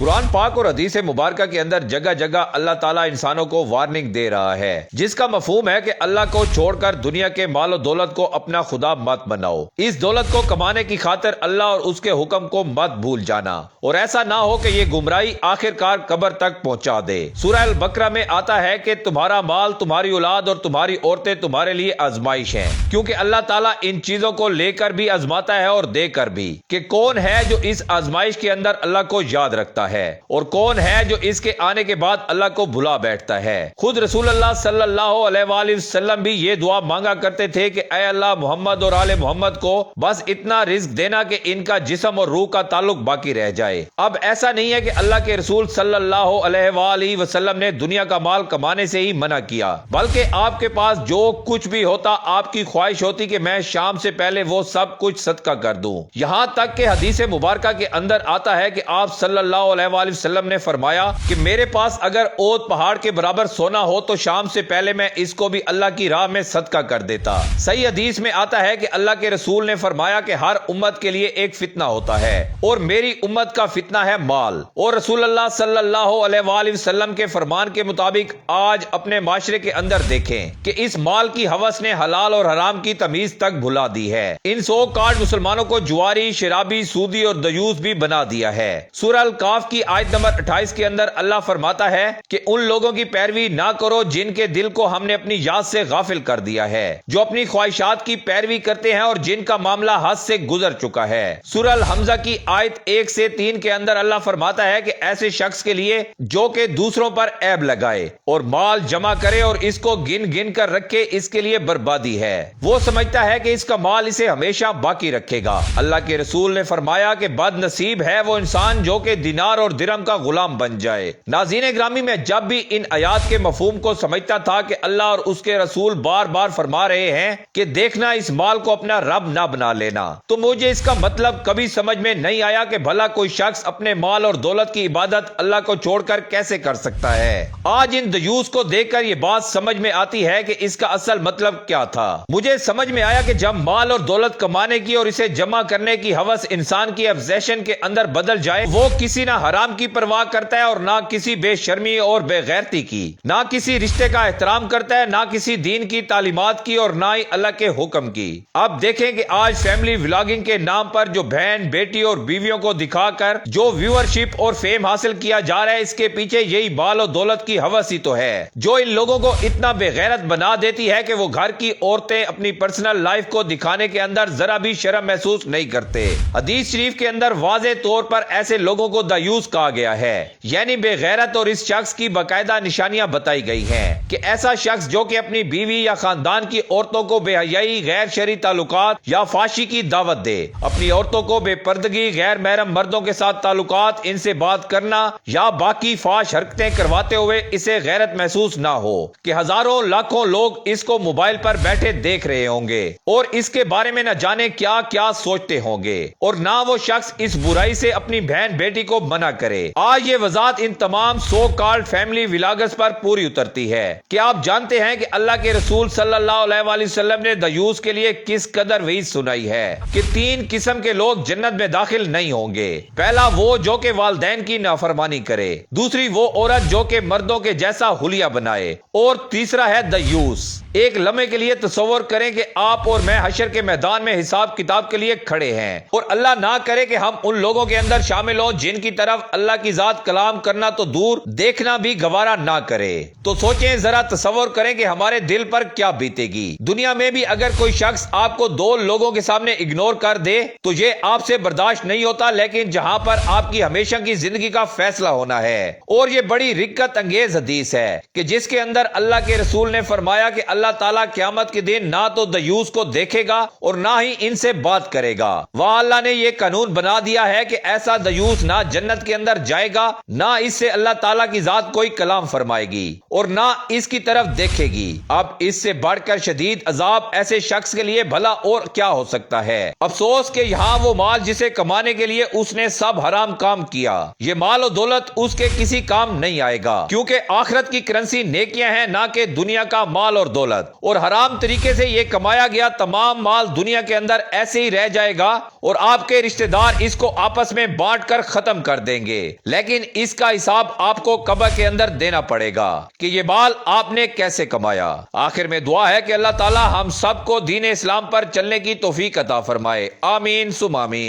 قرآن پاک اور حدیث مبارکہ کے اندر جگہ جگہ اللہ تعالیٰ انسانوں کو وارننگ دے رہا ہے، جس کا مفہوم ہے کہ اللہ کو چھوڑ کر دنیا کے مال و دولت کو اپنا خدا مت بناؤ۔ اس دولت کو کمانے کی خاطر اللہ اور اس کے حکم کو مت بھول جانا، اور ایسا نہ ہو کہ یہ گمراہی آخر کار قبر تک پہنچا دے۔ سورہ البقرہ میں آتا ہے کہ تمہارا مال، تمہاری اولاد اور تمہاری عورتیں تمہارے لیے آزمائش ہیں، کیونکہ اللہ تعالیٰ ان چیزوں کو لے کر بھی آزماتا ہے اور دے کر بھی، کہ کون ہے جو اس آزمائش کے اندر اللہ کو یاد رکھتا ہے اور کون ہے جو اس کے آنے کے بعد اللہ کو بھلا بیٹھتا ہے۔ خود رسول اللہ صلی اللہ علیہ وآلہ وسلم بھی یہ دعا مانگا کرتے تھے کہ اے اللہ محمد اور آل محمد کو بس اتنا رزق دینا کہ ان کا جسم اور روح کا تعلق باقی رہ جائے۔ اب ایسا نہیں ہے کہ اللہ کے رسول صلی اللہ علیہ وآلہ وسلم نے دنیا کا مال کمانے سے ہی منع کیا، بلکہ آپ کے پاس جو کچھ بھی ہوتا آپ کی خواہش ہوتی کہ میں شام سے پہلے وہ سب کچھ صدقہ کر دوں۔ یہاں تک کہ حدیث مبارکہ کے اندر آتا ہے کہ آپ صلی اللہ علیہ وآلہ وسلم نے فرمایا کہ میرے پاس اگر اوت پہاڑ کے برابر سونا ہو تو شام سے پہلے میں اس کو بھی اللہ کی راہ میں صدقہ کر دیتا۔ صحیح حدیث میں آتا ہے کہ اللہ کے رسول نے فرمایا کہ ہر امت کے لیے ایک فتنہ ہوتا ہے، اور میری امت کا فتنہ ہے مال۔ اور رسول اللہ صلی اللہ علیہ وآلہ وسلم کے فرمان کے مطابق آج اپنے معاشرے کے اندر دیکھیں کہ اس مال کی ہوس نے حلال اور حرام کی تمیز تک بھلا دی ہے۔ ان سو کارڈ مسلمانوں کو جواری، شرابی، سودی اور دیوس بھی بنا دیا ہے۔ سورہ الکاف کی آیت نمبر 28 کے اندر اللہ فرماتا ہے کہ ان لوگوں کی پیروی نہ کرو جن کے دل کو ہم نے اپنی یاد سے غافل کر دیا ہے، جو اپنی خواہشات کی پیروی کرتے ہیں اور جن کا معاملہ حد سے گزر چکا ہے۔ سورہ الحمزہ کی آیت 1 سے 3 کے اندر اللہ فرماتا ہے کہ ایسے شخص کے لیے جو کہ دوسروں پر عیب لگائے اور مال جمع کرے اور اس کو گن گن کر رکھے، اس کے لیے بربادی ہے۔ وہ سمجھتا ہے کہ اس کا مال اسے ہمیشہ باقی رکھے گا۔ اللہ کے رسول نے فرمایا کہ بد نصیب ہے وہ انسان جو کہ دینار اور درہم کا غلام بن جائے۔ ناظرین گرامی، میں جب بھی ان آیات کے مفہوم کو سمجھتا تھا کہ اللہ اور اس کے رسول بار بار فرما رہے ہیں کہ دیکھنا اس مال کو اپنا رب نہ بنا لینا، تو مجھے اس کا مطلب کبھی سمجھ میں نہیں آیا کہ بھلا کوئی شخص اپنے مال اور دولت کی عبادت اللہ کو چھوڑ کر کیسے کر سکتا ہے۔ آج ان دیوس کو دیکھ کر یہ بات سمجھ میں آتی ہے کہ اس کا اصل مطلب کیا تھا۔ مجھے سمجھ میں آیا کہ جب مال اور دولت کمانے کی اور اسے جمع کرنے کی ہوس انسان کی ابزیشن کے اندر بدل جائے، وہ کسی نہ حرام کی پرواہ کرتا ہے اور نہ کسی بے شرمی اور بے غیرتی کی، نہ کسی رشتے کا احترام کرتا ہے، نہ کسی دین کی تعلیمات کی اور نہ ہی اللہ کے حکم کی۔ اب دیکھیں کہ آج فیملی ولاگنگ کے نام پر جو بہن، بیٹی اور بیویوں کو دکھا کر جو ویورشپ اور فیم حاصل کیا جا رہا ہے، اس کے پیچھے یہی مال و دولت کی ہوس ہی تو ہے جو ان لوگوں کو اتنا بے غیرت بنا دیتی ہے کہ وہ گھر کی عورتیں اپنی پرسنل لائف کو دکھانے کے اندر ذرا بھی شرم محسوس نہیں کرتے۔ حدیث شریف کے اندر واضح طور پر ایسے لوگوں کو دیوس کہا گیا ہے، یعنی بے غیرت، اور اس شخص کی باقاعدہ نشانیاں بتائی گئی ہیں کہ ایسا شخص جو کہ اپنی بیوی یا خاندان کی عورتوں کو بے حیائی، غیر شرعی تعلقات یا فحشی کی دعوت دے، اپنی عورتوں کو بے پردگی، غیر محرم مردوں کے ساتھ تعلقات، ان سے بات کرنا یا باقی فحش حرکتیں کرواتے ہوئے اسے غیرت محسوس نہ ہو کہ ہزاروں لاکھوں لوگ اس کو موبائل پر بیٹھے دیکھ رہے ہوں گے اور اس کے بارے میں نہ جانے کیا کیا سوچتے ہوں گے، اور نہ وہ شخص اس برائی سے اپنی بہن بیٹی کو منع کرے۔ آج یہ وضاحت ان تمام سو کالڈ فیملی ولاگرز پر پوری اترتی ہے کہ آپ جانتے ہیں کہ اللہ کے رسول صلی اللہ علیہ وآلہ وسلم نے دیوس کے لیے کس قدر وعید سنائی ہے کہ 3 قسم کے لوگ جنت میں داخل نہیں ہوں گے۔ پہلا وہ جو کہ والدین کی نافرمانی کرے، دوسری وہ عورت جو کہ مردوں کے جیسا حلیہ بنائے، اور تیسرا ہے دیوس۔ ایک لمحے کے لیے تصور کریں کہ آپ اور میں حشر کے میدان میں حساب کتاب کے لیے کھڑے ہیں، اور اللہ نہ کرے کہ ہم ان لوگوں کے اندر شامل ہوں جن کی طرف اللہ کی ذات کلام کرنا تو دور، دیکھنا بھی گوارا نہ کرے۔ تو سوچیں، ذرا تصور کریں کہ ہمارے دل پر کیا بیتے گی۔ دنیا میں بھی اگر کوئی شخص آپ کو 2 لوگوں کے سامنے اگنور کر دے تو یہ آپ سے برداشت نہیں ہوتا، لیکن جہاں پر آپ کی ہمیشہ کی زندگی کا فیصلہ ہونا ہے، اور یہ بڑی رکت انگیز حدیث ہے کہ جس کے اندر اللہ کے رسول نے فرمایا کہ اللہ تعالیٰ قیامت کے دن نہ تو دیوس کو دیکھے گا اور نہ ہی ان سے بات کرے گا۔ وہاں اللہ نے یہ قانون بنا دیا ہے کہ ایسا دیوس نہ جنت کے اندر جائے گا، نہ اس سے اللہ تعالیٰ کی ذات کوئی کلام فرمائے گی اور نہ اس کی طرف دیکھے گی۔ اب اس سے بڑھ کر شدید عذاب ایسے شخص کے لیے بھلا اور کیا ہو سکتا ہے؟ افسوس کہ یہاں وہ مال جسے کمانے کے لیے اس نے سب حرام کام کیا، یہ مال و دولت اس کے کسی کام نہیں آئے گا، کیونکہ آخرت کی کرنسی نیکیاں ہیں، نہ کہ دنیا کا مال اور دولت۔ اور حرام طریقے سے یہ کمایا گیا تمام مال دنیا کے اندر ایسے ہی رہ جائے گا اور آپ کے رشتہ دار اس کو آپس میں بانٹ کر ختم کر دیں گے، لیکن اس کا حساب آپ کو قبر کے اندر دینا پڑے گا کہ یہ بال آپ نے کیسے کمایا۔ آخر میں دعا ہے کہ اللہ تعالی ہم سب کو دین اسلام پر چلنے کی توفیق عطا فرمائے، آمین ثم آمین۔